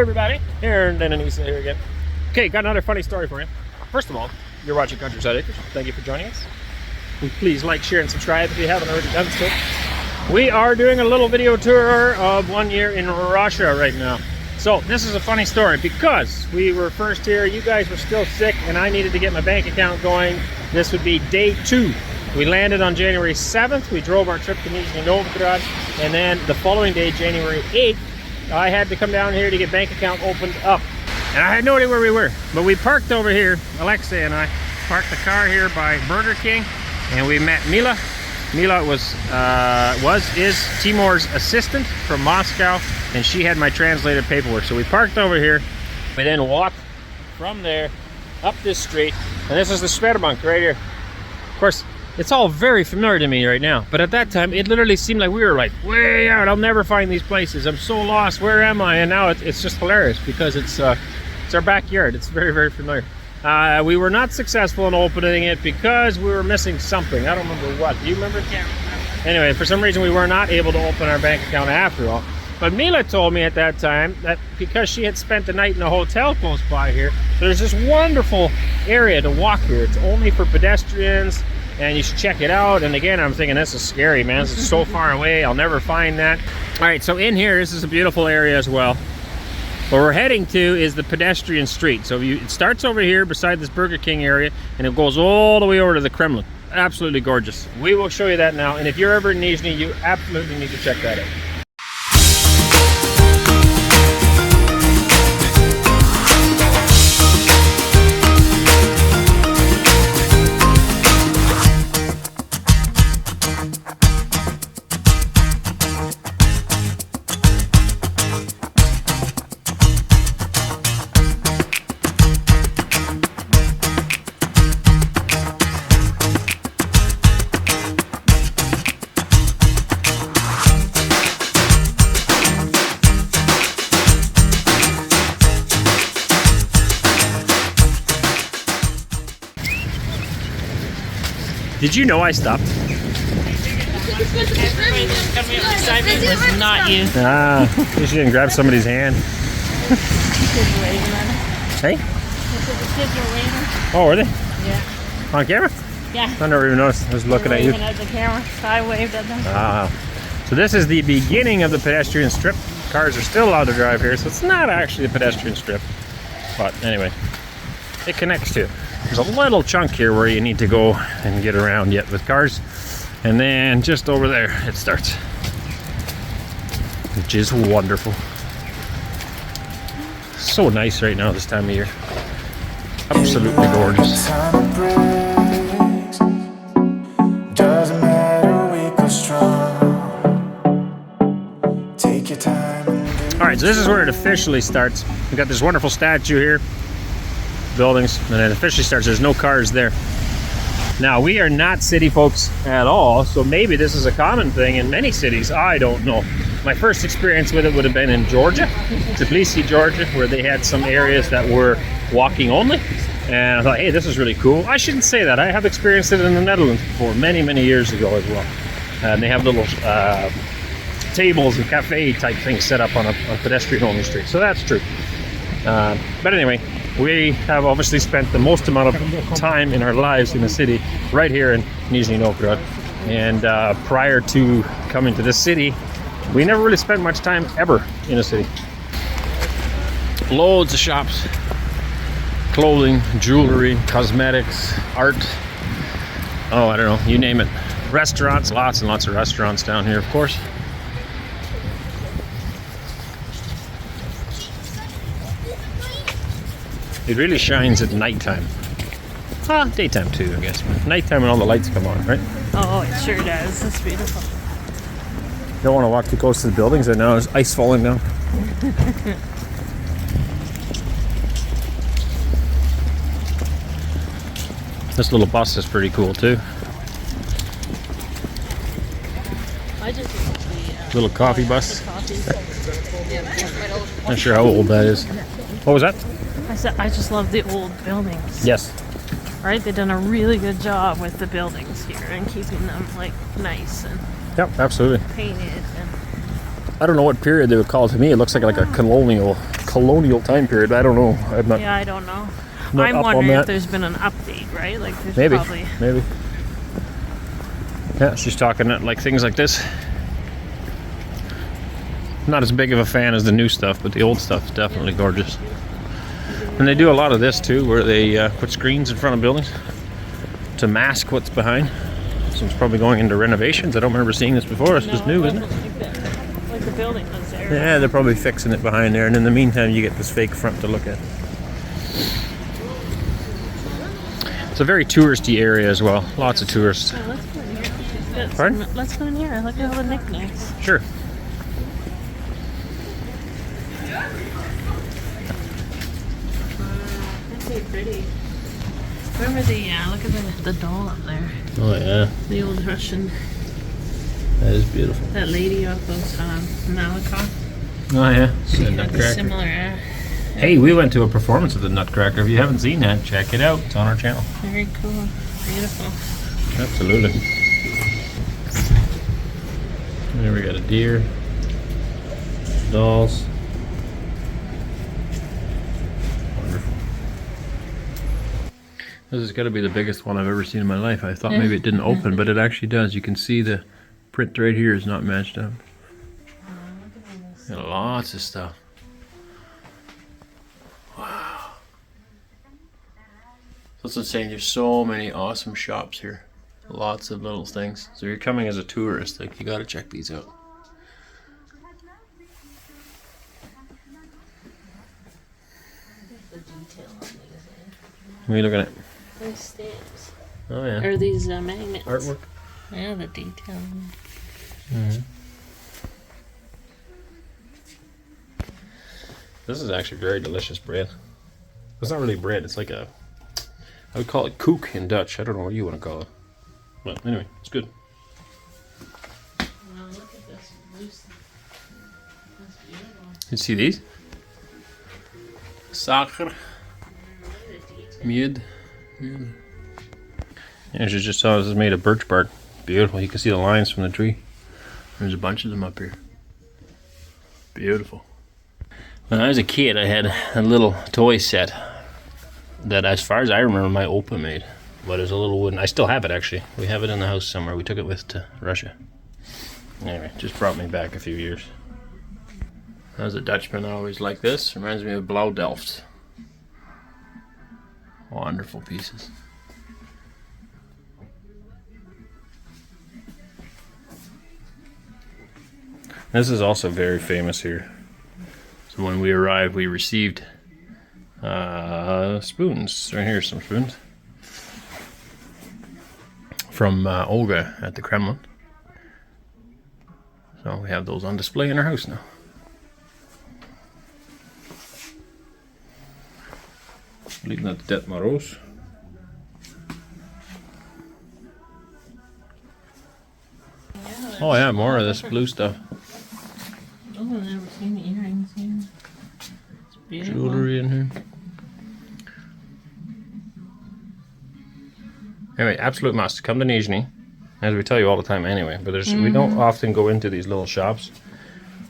everybody, Arend and Anneesa here again. Okay, got another funny story for you. First of all, you're watching Countryside Acres. Thank you for joining us. And please like, share, and subscribe if you haven't already done so. We are doing a little video tour of 1 year in Russia right now. So this is a funny story because we were first here, you guys were still sick, and I needed to get my bank account going. This would be day 2. We landed on January 7th. We drove our trip to Nizhny Novgorod, and then the following day, January 8th, I had to come down here to get bank account opened up. And I had no idea where we were, but we parked over here. Alexei and I parked the car here by Burger King, and we met Mila. Mila is Timur's assistant from Moscow, and she had my translated paperwork. So we parked over here. We then walked from there up this street, and this is the Sberbank right here. Of course, it's all very familiar to me right now, but at that time it literally seemed like we were like way out. I'll never find these places. I'm so lost. Where am I? And now it's just hilarious because it's our backyard. It's very, very familiar. We were not successful in opening it because we were missing something. I don't remember what. Do you remember? Can't remember. Anyway, for some reason we were not able to open our bank account after all. But Mila told me at that time that because she had spent the night in a hotel close by here, there's this wonderful area to walk here. It's only for pedestrians, and you should check it out. And again, I'm thinking this is scary, man. This is so far away. I'll never find that. All right, so in here, this is a beautiful area as well. What we're heading to is the pedestrian street. So it starts over here beside this Burger King area, and it goes all the way over to the Kremlin. Absolutely gorgeous. We will show you that now. And if you're ever in Nizhny, you absolutely need to check that out. Did you know I stopped? Everybody that's coming up beside me was not you. Ah, you didn't grab somebody's hand. Hey? The kids are waving. Oh, were they? Yeah. On camera? Yeah. I never even noticed. I was looking at you. Waving at the camera, so I waved at them. Ah. So this is the beginning of the pedestrian strip. Cars are still allowed to drive here, so it's not actually a pedestrian strip. But anyway, it connects to it. There's a little chunk here where you need to go and get around yet with cars. And then just over there it starts. Which is wonderful. So nice right now this time of year. Absolutely gorgeous. Alright, so this is where it officially starts. We've got this wonderful statue here. Buildings, and it officially starts. There's no cars there. Now, we are not city folks at all, so maybe this is a common thing in many cities. I don't know. My first experience with it would have been in Georgia, Tbilisi, Georgia, where they had some areas that were walking only. And I thought, hey, this is really cool. I shouldn't say that. I have experienced it in the Netherlands before, many, many years ago as well. And they have little tables and cafe type things set up on a pedestrian-only street. So that's true. But anyway, we have obviously spent the most amount of time in our lives in the city right here in Nizhny Novgorod. And prior to coming to this city, we never really spent much time ever in a city. Loads of shops, clothing, jewelry, cosmetics, art. Oh, I don't know, you name it. Restaurants, lots and lots of restaurants down here, of course. It really shines at nighttime. Well, daytime too, I guess. But nighttime when all the lights come on, right? Oh, it sure does. It's beautiful. You don't want to walk too close to the buildings. I know there's ice falling down. This little bus is pretty cool too. I just love the Little coffee bus. coffee. Not sure how old that is. What was that? I said I just love the old buildings. Yes. Right? They've done a really good job with the buildings here and keeping them like nice and Yep, absolutely. painted. And I don't know what period they would call it. To me, it looks like a colonial colonial time period. I don't know. I'm not. Yeah, I don't know. Not I'm up on wondering that. if there's been an update, right? Like there's Maybe. probably. Maybe. Yeah, she's talking like things like this. Not as big of a fan as the new stuff, but the old stuff's definitely gorgeous. And they do a lot of this too, where they put screens in front of buildings to mask what's behind. So it's probably going into renovations. I don't remember seeing this before. This is new, isn't it? Like the building was there. Yeah, they're probably fixing it behind there, and in the meantime you get this fake front to look at. It's a very touristy area as well. Lots of tourists. Yeah, let's go in here. Pardon? Let's go in here. Look at all the knickknacks. Sure. That's so pretty. Remember look at the doll up there. Oh yeah, The old Russian, that is beautiful. that lady off those Malakoff. Oh yeah, She the had a Nutcracker. similar, Hey, we went to a performance of the Nutcracker. If you haven't seen that, check it out. It's on our channel. very cool, beautiful. Absolutely. There we got a deer, dolls. Wonderful. This has got to be the biggest one I've ever seen in my life. I thought maybe it didn't open, but it actually does. You can see the print right here is not matched up. Got lots of stuff. Wow. That's insane. There's so many awesome shops here. Lots of little things. So you're coming as a tourist, like you gotta check these out. The detail on these. What are you looking at? Those stamps. Oh yeah. Or these magnets. Artwork. Yeah, the detail. This is actually very delicious bread. It's not really bread, it's like a, I would call it koek in Dutch. I don't know what you want to call it. But anyway, it's good. Wow, look at this loose. That's beautiful. You see these? Suiker. Mead. Yeah, she just saw this is made of birch bark. Beautiful. You can see the lines from the tree. There's a bunch of them up here. Beautiful. When I was a kid, I had a little toy set that, as far as I remember, my Opa made. But it's a little wooden. I still have it, actually. We have it in the house somewhere. We took it with to Russia. Anyway, just brought me back a few years. As a Dutchman, I always like this. Reminds me of Blauw Delft. Wonderful pieces. This is also very famous here. So when we arrived, we received spoons. Right here's some spoons from Olga at the Kremlin. So we have those on display in our house now. Leaving that Dead Maroos. Oh yeah, more of this blue stuff. Oh, I've never seen the earrings here. It's beautiful. Jewelry in here. Anyway, absolute must. Come to Nizhny, as we tell you all the time anyway. But there's we don't often go into these little shops.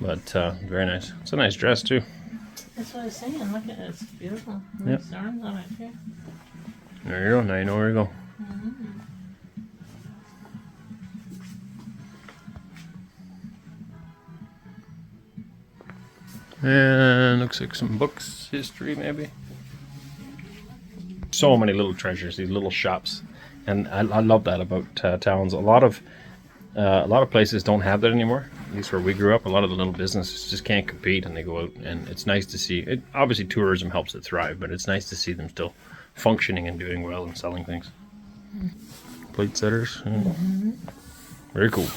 But very nice. It's a nice dress too. That's what I was saying. Look at it. It's beautiful. Yep. Nice arms on it too. There you go. Now you know where to go. And looks like some books, history maybe. So many little treasures, these little shops, and I love that about towns. A lot of places don't have that anymore. At least where we grew up, a lot of the little businesses just can't compete, and they go out, and it's nice to see. It obviously tourism helps it thrive, but it's nice to see them still functioning and doing well and selling things. Plate setters, very cool.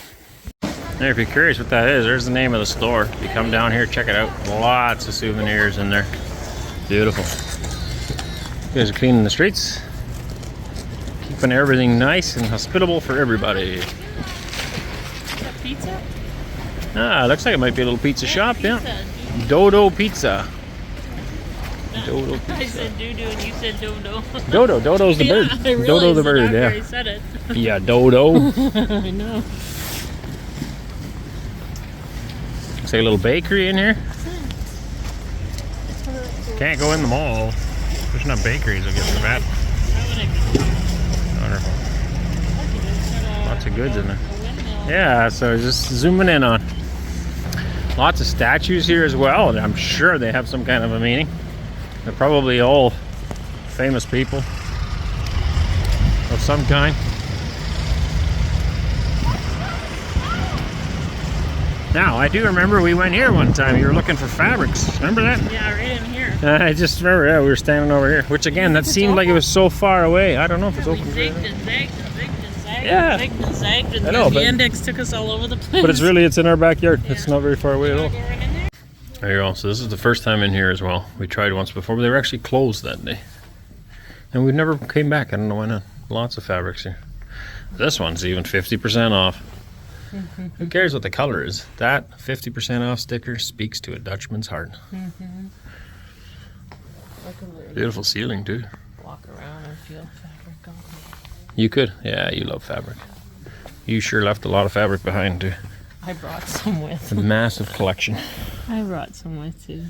Now, if you're curious what that is, there's the name of the store. If you come down here, check it out. Lots of souvenirs in there. Beautiful. You guys are cleaning the streets. Keeping everything nice and hospitable for everybody. Is that pizza? Ah, looks like it might be a little pizza shop, yeah. Pizza. Dodo Pizza. Dodo I Pizza. said doo-doo and you said dodo. Dodo, Dodo's the bird. Yeah, I realized Dodo the it bird, after yeah. I said it. Yeah, Dodo. I know. Looks like a little bakery in here. Can't go in the mall. There's no bakeries, I guess, for that. Wonderful. Lots of goods in there. Yeah, so just zooming in on. Lots of statues here as well, and I'm sure they have some kind of a meaning. They're probably all famous people of some kind. Now, I do remember we went here one time. You were looking for fabrics. Remember that? Yeah, right in here. I just remember, yeah, we were standing over here. Which again, that seemed like it was so far away. I don't know if it's open. Zigged and zagged and zigged and zagged Yeah. and zigged and zagged, and I know, the but- index took us all over the place. But it's in our backyard. Yeah. It's not very far away at all. Go right in there. There you go. So this is the first time in here as well. We tried once before, but they were actually closed that day. And we never came back. I don't know why not. Lots of fabrics here. This one's even 50% off. Who cares what the color is? That 50% off sticker speaks to a Dutchman's heart. Beautiful ceiling too. Walk around and feel fabric all day. You could. Yeah, you love fabric. You sure left a lot of fabric behind too. I brought some with. A massive collection. I brought some with too.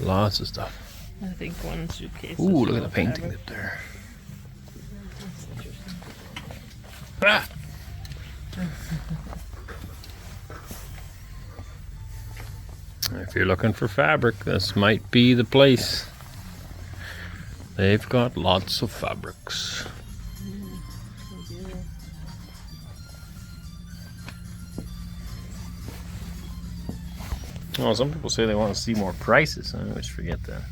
Lots of stuff. I think one suitcase. Ooh, is look full at the of painting fabric. up there. That's interesting. Ah! If you're looking for fabric, this might be the place. They've got lots of fabrics. Well, some people say they want to see more prices. I always forget that.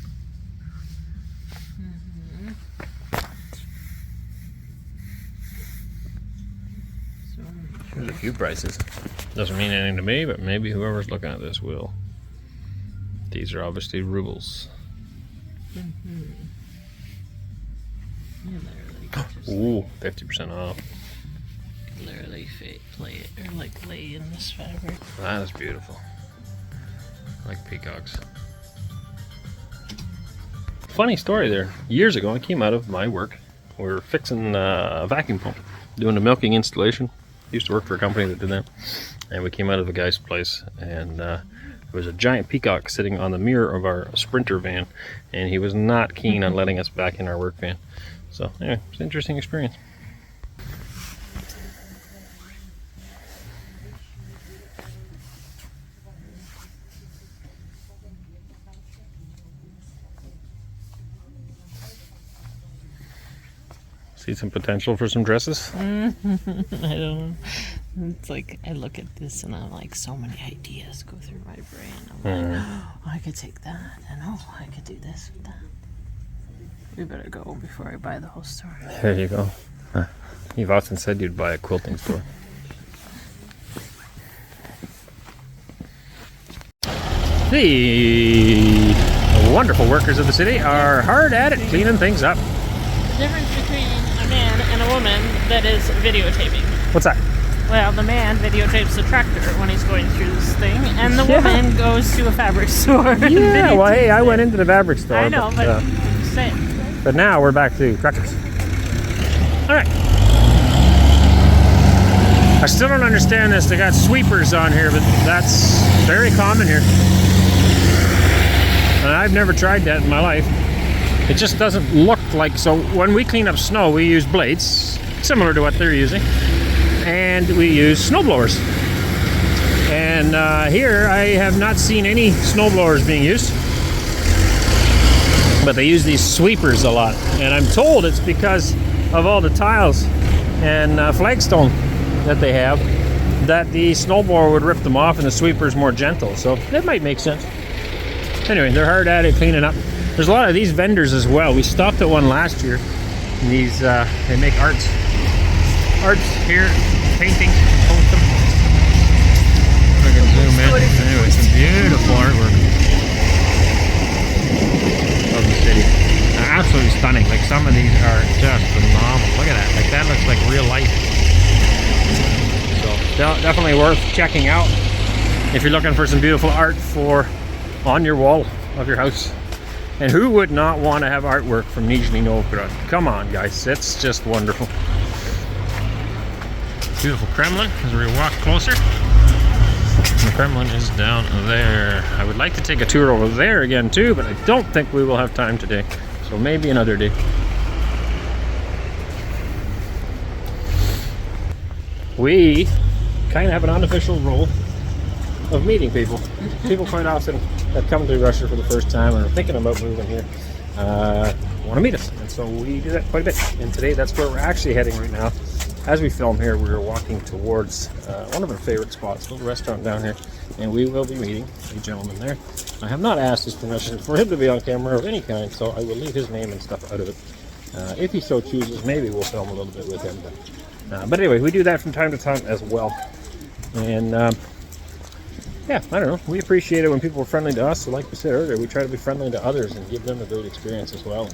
There's a few prices. Doesn't mean anything to me, but maybe whoever's looking at this will. These are obviously rubles. Yeah, they're like just Ooh, 50% off. literally play it or like lay in this fabric. That is beautiful. I like peacocks. Funny story there. Years ago, I came out of my work. We were fixing a vacuum pump, doing a milking installation. Used to work for a company that did that. And we came out of a guy's place, and there was a giant peacock sitting on the mirror of our Sprinter van, and he was not keen on letting us back in our work van. So anyway, it's an interesting experience. See some potential for some dresses? I don't know. It's like I look at this and I'm like, so many ideas go through my brain. I'm like, oh, I could take that, and oh, I could do this with that. We better go before I buy the whole store. There you go. Huh. You've often said you'd buy a quilting store. The wonderful workers of the city are hard at it cleaning things up. The difference between a man and a woman that is videotaping. What's that? Well, the man videotapes the tractor when he's going through this thing, and the Yeah. woman goes to a fabric store. and Yeah, well, hey, I videotapes went it. into the fabric store. I know, but But, same. but now we're back to tractors. All right. I still don't understand this. They got sweepers on here, but that's very common here. And I've never tried that in my life. It just doesn't look like, so when we clean up snow, we use blades, similar to what they're using, and we use snow blowers. And here, I have not seen any snow blowers being used, but they use these sweepers a lot. And I'm told it's because of all the tiles and flagstone that they have, that the snowblower would rip them off and the sweeper is more gentle. So that might make sense. Anyway, they're hard at it cleaning up. There's a lot of these vendors as well. We stopped at one last year. And these, they make arts here, paintings, you can post them. I can zoom in. Anyway, some beautiful artwork of the city. Absolutely stunning. Like some of these are just phenomenal. Look at that. Like that looks like real life. So definitely worth checking out if you're looking for some beautiful art for on your wall of your house. And who would not want to have artwork from Nizhny Novgorod? Come on, guys, it's just wonderful. Beautiful Kremlin as we walk closer. The Kremlin is down there. I would like to take a tour over there again too, but I don't think we will have time today. So maybe another day. We kind of have an unofficial role of meeting people. People quite often that come to Russia for the first time and are thinking about moving here want to meet us, and so we do that quite a bit. And today that's where we're actually heading right now. As we film here, we're walking towards one of our favorite spots, a little restaurant down here, and we will be meeting a gentleman there. I have not asked his permission for him to be on camera of any kind, so I will leave his name and stuff out of it. If he so chooses, maybe we'll film a little bit with him. But anyway, we do that from time to time as well. And yeah, I don't know. We appreciate it when people are friendly to us. So like we said earlier, we try to be friendly to others and give them a great experience as well.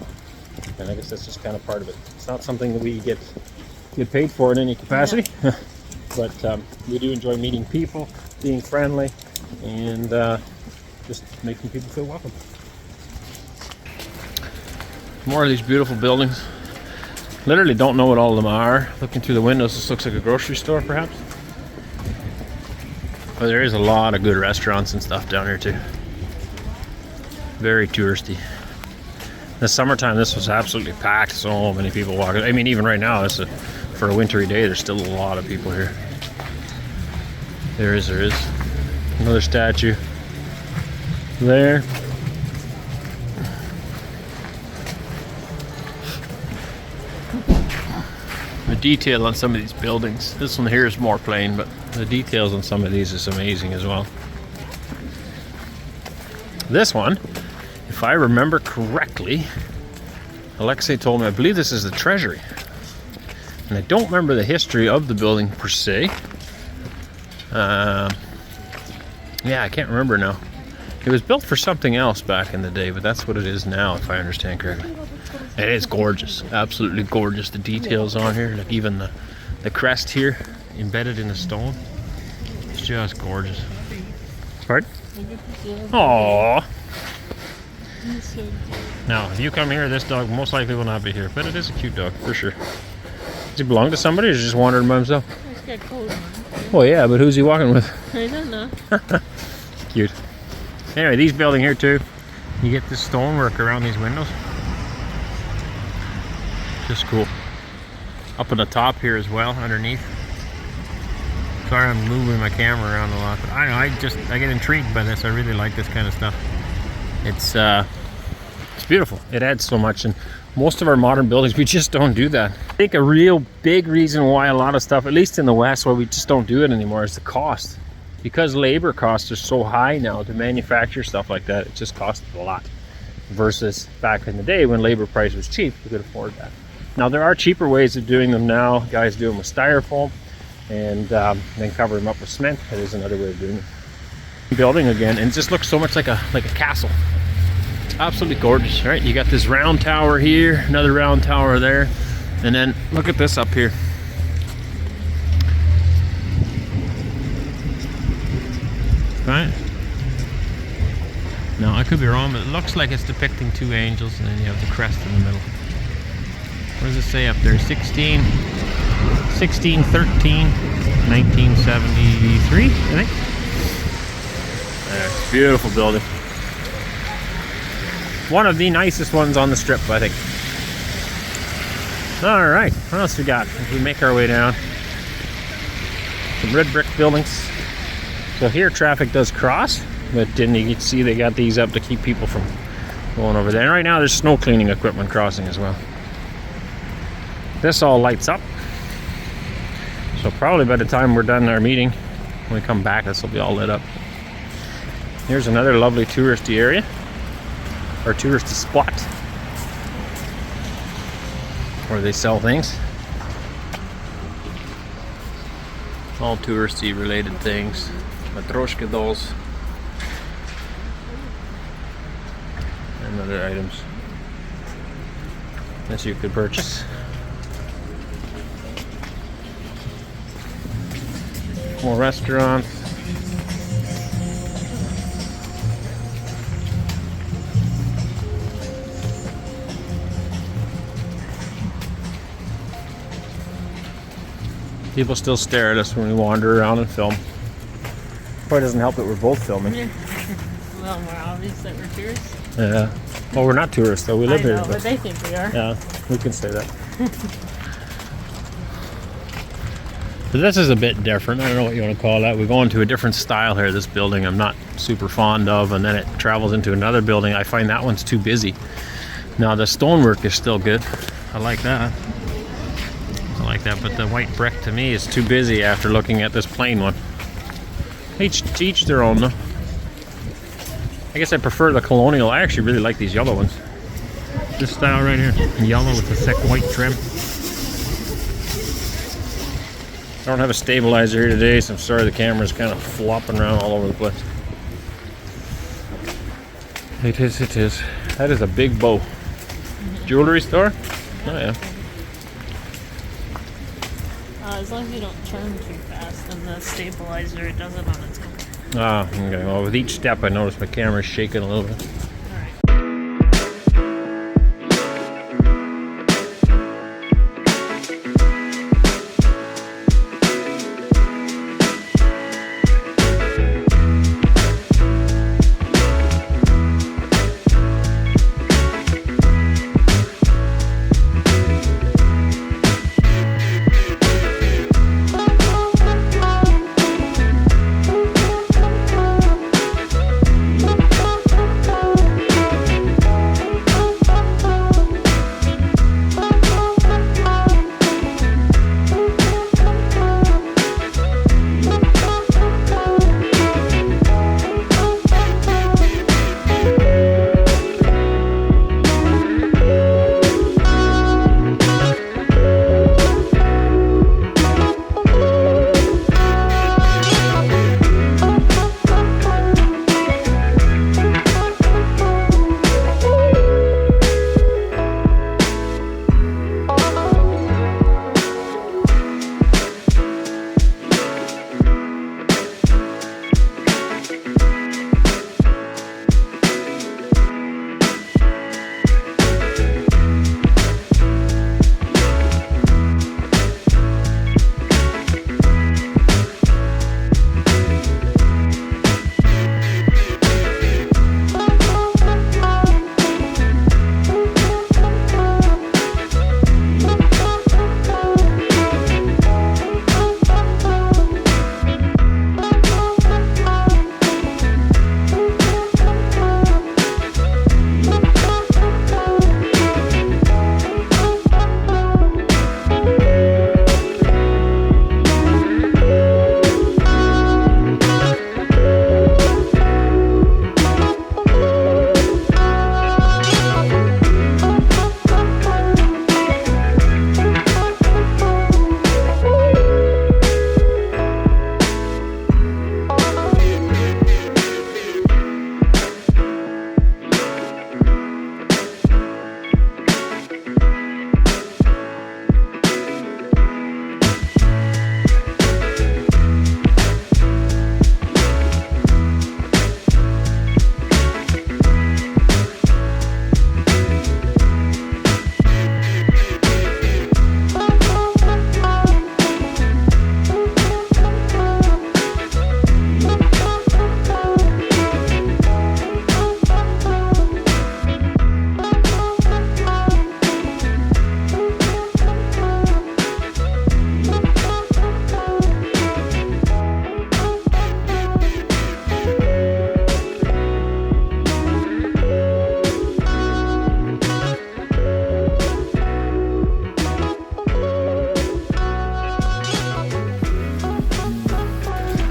And I guess that's just kind of part of it. It's not something that we get paid for in any capacity, yeah. But we do enjoy meeting people, being friendly, and just making people feel welcome. More of these beautiful buildings. Literally don't know what all of them are. Looking through the windows, this looks like a grocery store perhaps. But there is a lot of good restaurants and stuff down here too. Very touristy. In the summertime, this was absolutely packed. So many people walking. I mean, even right now, for a wintry day, there's still a lot of people here. There is another statue there. The detail on some of these buildings. This one here is more plain, but the details on some of these is amazing as well. This one, if I remember correctly, Alexei told me, I believe this is the treasury. And I don't remember the history of the building per se. Yeah, I can't remember now. It was built for something else back in the day, but that's what it is now, if I understand correctly. It is gorgeous, absolutely gorgeous. The details on here, like even the crest here, embedded in the stone. It's just gorgeous. Pardon? Aww. Now, if you come here, this dog most likely will not be here, but it is a cute dog, for sure. Does he belong to somebody or is he just wandering by himself? He's got cold on. Oh yeah, but who's he walking with? I don't know. Cute. Anyway, these building here too, you get this stonework around these windows. Just cool. Up on the top here as well, underneath. Sorry I'm moving my camera around a lot, but I don't know, I get intrigued by this. I really like this kind of stuff. It's beautiful. It adds so much, and most of our modern buildings, we just don't do that. I think a real big reason why a lot of stuff, at least in the West, why we just don't do it anymore is the cost. Because labor costs are so high now to manufacture stuff like that, it just costs a lot. Versus back in the day when labor price was cheap, we could afford that. Now there are cheaper ways of doing them now. Guys do them with styrofoam and then cover them up with cement. That is another way of doing it. Building again, and it just looks so much like a castle. Absolutely gorgeous, right? You got this round tower here, another round tower there, and then look at this up here. Right? No, I could be wrong, but it looks like it's depicting two angels, and then you have the crest in the middle. What does it say up there? 1613, 1973, I think. There, beautiful building. One of the nicest ones on the strip, I think. All right, what else we got as we make our way down? Some red brick buildings. So here traffic does cross, but then you can see they got these up to keep people from going over there. And right now there's snow cleaning equipment crossing as well. This all lights up. So probably by the time we're done our meeting, when we come back, this will be all lit up. Here's another lovely touristy area, or touristy spot, where they sell things. All touristy related things. Matryoshka dolls and other items that you could purchase. More restaurants. People still stare at us when we wander around and film. Probably doesn't help that we're both filming. Yeah. Well, more obvious that we're tourists. Yeah. Well, we're not tourists though. We live I know, here. but they think we are. Yeah, we can say that. But this is a bit different. I don't know what you want to call that. We go into a different style here. This building I'm not super fond of, and then it travels into another building. I find that one's too busy. Now the stonework is still good. I like that. I like that, but the white brick to me is too busy after looking at this plain one. Each their own though. I guess I prefer the colonial. I actually really like these yellow ones. This style right here. Yellow with the thick white trim. I don't have a stabilizer here today, so I'm sorry the camera's kind of flopping around all over the place. It is. That is a big bow. Jewelry store? Oh yeah. As long as you don't turn too fast, then the stabilizer it does it on its own. Ah, okay. Well, with each step I notice my camera's shaking a little bit.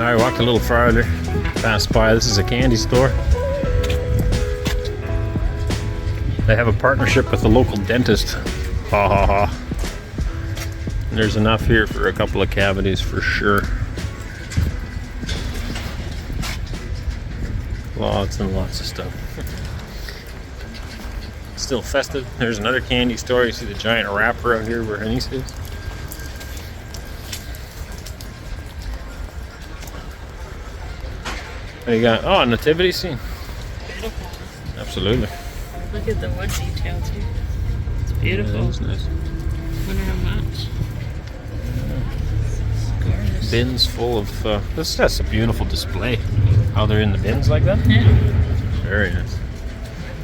I walked a little farther, passed by. This is a candy store. They have a partnership with a local dentist. Ha ha ha. And there's enough here for a couple of cavities for sure. Lots and lots of stuff. Still festive. There's another candy store. You see the giant wrapper out here where Anneesa is. What do you got? Oh, a nativity scene. Beautiful. Absolutely. Look at the wood detail too. It's beautiful. Yeah, that's nice. Wonder how much. It's gorgeous. bins full of. This is just a beautiful display. How they're in the bins like that. Yeah. Very nice.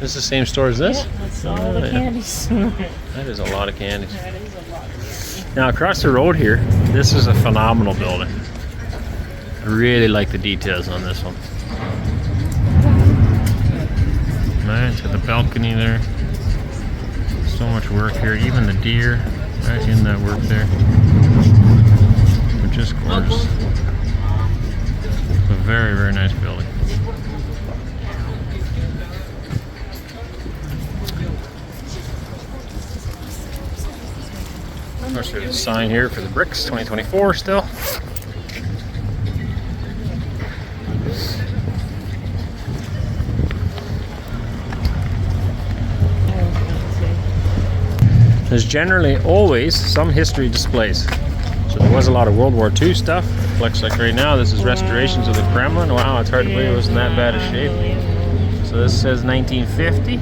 This is the same store as this? Yeah, that's all the candies. That is a lot of candies. That is a lot of candy. Now across the road here, this is a phenomenal building. I really like the details on this one. Man, it's got the balcony there. So much work here. Even the deer right in that work there. They're just gorgeous. It's a very, very nice building. Of course, there's a sign here for the bricks, 2024 still. There's generally always some history displays. So there was a lot of World War II stuff. It looks like right now this is restorations of the Kremlin. Wow, it's hard to believe it was in that bad a shape. So this says 1950.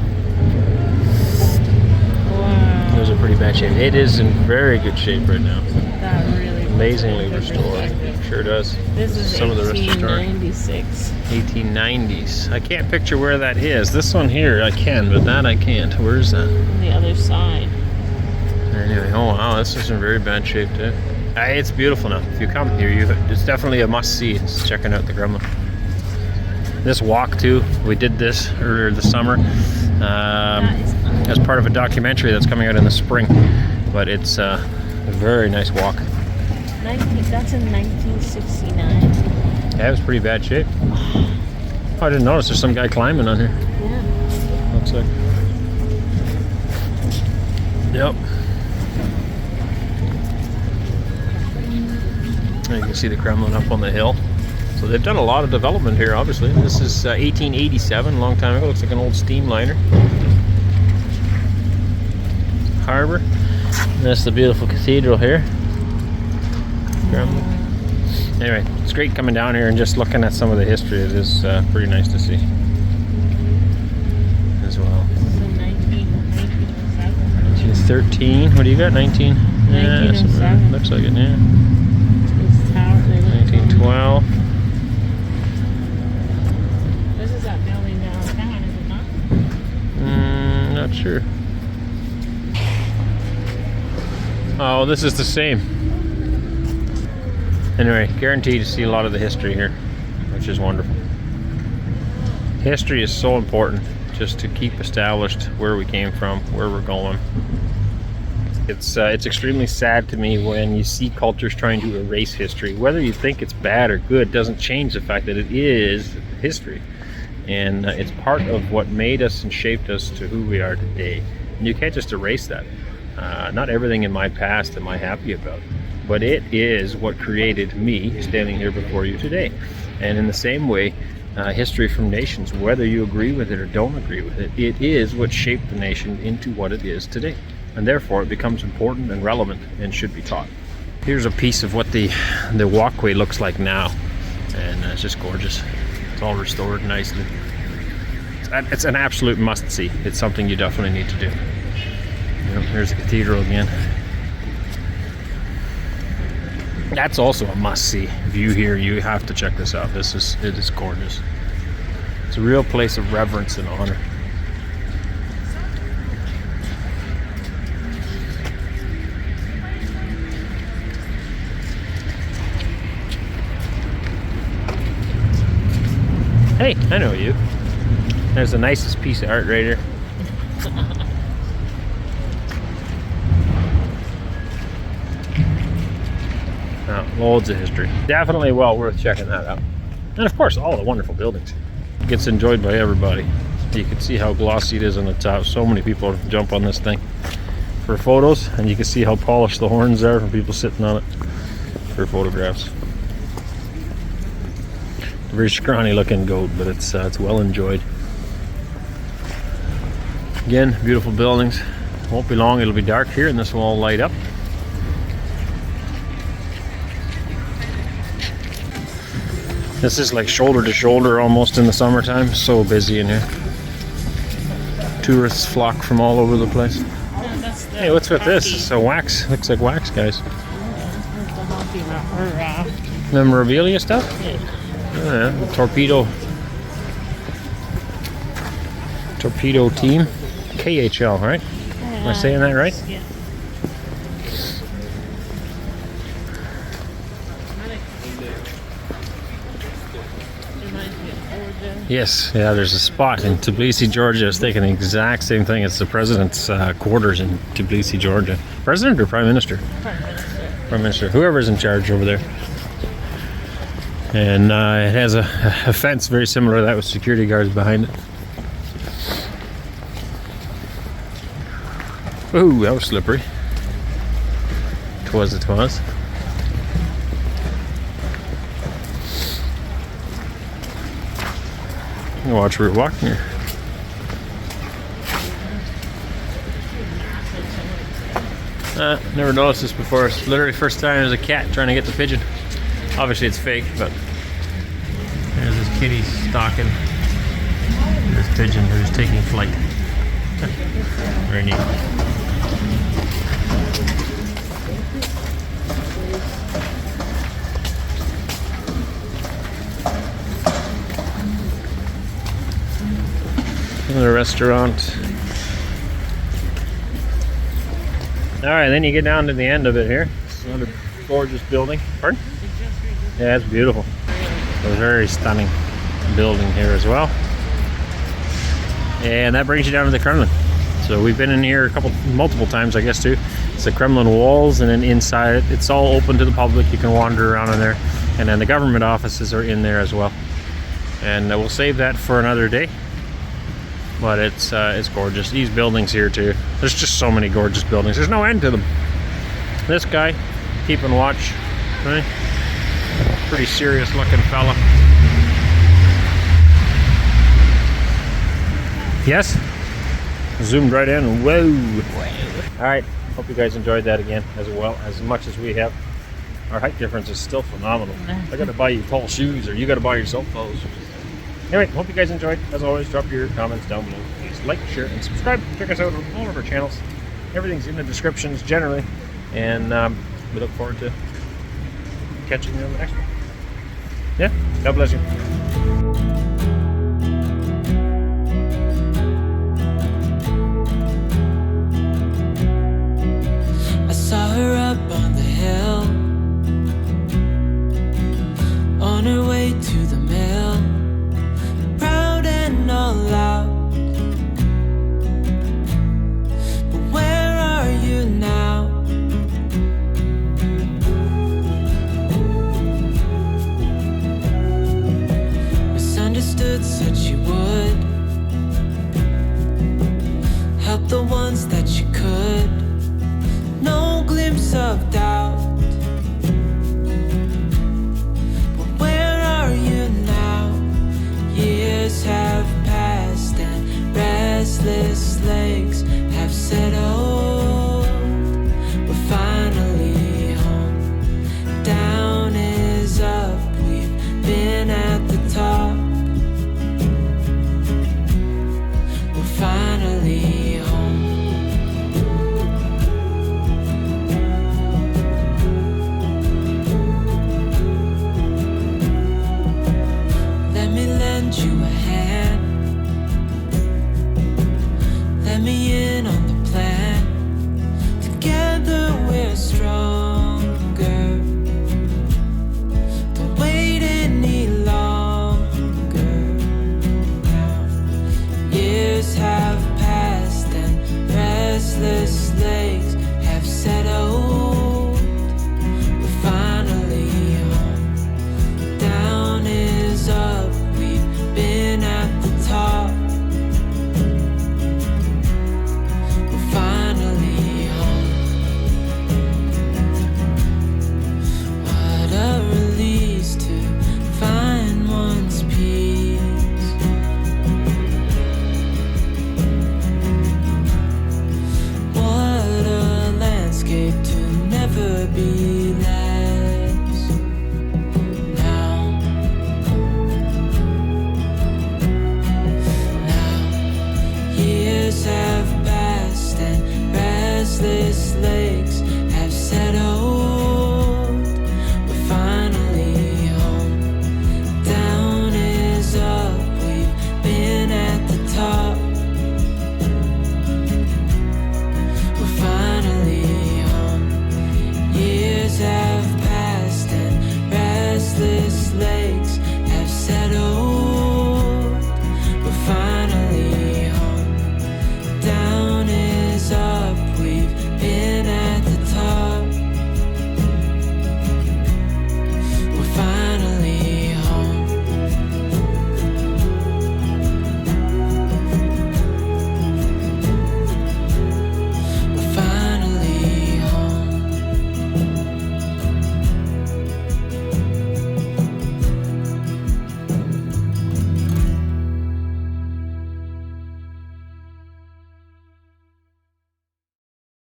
Wow. It was in pretty bad shape. It is in very good shape right now. That really Amazingly restored. Sure does. This is some of the restored 1896. 1890s. I can't picture where that is. This one here I can, but that I can't. Where is that? On the other side. Anyway, oh wow, this is in very bad shape too. It's beautiful now. If you come here, it's definitely a must-see. It's checking out the Kremlin. This walk too, we did this earlier this summer as part of a documentary that's coming out in the spring. But it's a very nice walk. That's in 1969. Yeah, it was pretty bad shape. Oh, I didn't notice there's some guy climbing on here. Yeah. Looks like. Yep. You can see the Kremlin up on the hill. So they've done a lot of development here, obviously. This is 1887, a long time ago. Looks like an old steamliner. Harbor. And that's the beautiful cathedral here. Kremlin. Anyway, it's great coming down here and just looking at some of the history. It is pretty nice to see as well. So 1913. What do you got? 19? 1907. Yeah, looks like it, yeah. 1912. This is that building downtown, is it not? Not sure. Oh, this is the same. Anyway, guaranteed to see a lot of the history here, which is wonderful. History is so important, just to keep established where we came from, where we're going. It's extremely sad to me when you see cultures trying to erase history. Whether you think it's bad or good doesn't change the fact that it is history. And it's part of what made us and shaped us to who we are today. And you can't just erase that. Not everything in my past am I happy about. But it is what created me standing here before you today. And in the same way, history from nations, whether you agree with it or don't agree with it, it is what shaped the nation into what it is today. And therefore it becomes important and relevant and should be taught. Here's a piece of what the walkway looks like now, and it's just gorgeous. It's all restored nicely. It's an absolute must-see. It's something you definitely need to do. Here's the cathedral again. That's also a must-see view here. You have to check this out. It is gorgeous. It's a real place of reverence and honor. Hey, I know you. There's the nicest piece of art right here. Oh, loads of history. Definitely well worth checking that out. And of course, all the wonderful buildings. It gets enjoyed by everybody. You can see how glossy it is on the top. So many people jump on this thing for photos, and you can see how polished the horns are from people sitting on it for photographs. Very scrawny looking goat, but it's well enjoyed. Again, beautiful buildings. Won't be long, it'll be dark here and this will all light up. This is like shoulder to shoulder almost in the summertime. So busy in here. Tourists flock from all over the place. Hey, what's with this? It's a wax. Looks like wax, guys. memorabilia stuff. Yeah. Oh, yeah. Torpedo team. KHL, right? Am I saying that right? Yeah. Yes, yeah, there's a spot in Tbilisi, Georgia. It's taking the exact same thing. It's the president's quarters in Tbilisi, Georgia. President or Prime Minister? Prime Minister. Prime Minister, whoever's in charge over there. And it has a fence very similar to that with security guards behind it. Ooh, that was slippery. Twas. Watch where you're walking here. Never noticed this before. It's literally first time as a cat trying to get the pigeon. Obviously it's fake, but there's this kitty stalking this pigeon who's taking flight. Very neat. Another restaurant. Alright, then you get down to the end of it here. It's another gorgeous building. Pardon? Yeah, it's beautiful. A very stunning building here as well. And that brings you down to the Kremlin. So we've been in here multiple times, I guess, too. It's the Kremlin walls, and then inside it, it's all open to the public. You can wander around in there. And then the government offices are in there as well. And we'll save that for another day. But it's gorgeous. These buildings here too. There's just so many gorgeous buildings. There's no end to them. This guy, keeping watch, right? Pretty serious looking fella. Yes? Zoomed right in. Whoa. Alright, hope you guys enjoyed that again as much as we have. Our height difference is still phenomenal. I gotta buy you tall shoes, or you gotta buy yourself clothes. Anyway, hope you guys enjoyed. As always, drop your comments down below. Please like, share, and subscribe. Check us out on all of our channels. Everything's in the descriptions generally. And we look forward to catching you on the next one. Yeah, God bless you. I saw her up on the hill, on her way to the mill, proud and all out. But where are you now? Misunderstood, said she would help the ones that she could. No glimpse of doubt. But where are you now? Years have passed and restless legs have settled. We're finally home. Down is up. We've been at the top. We're finally home. Let me lend you a hand. Let me in on the plan. Together we're strong.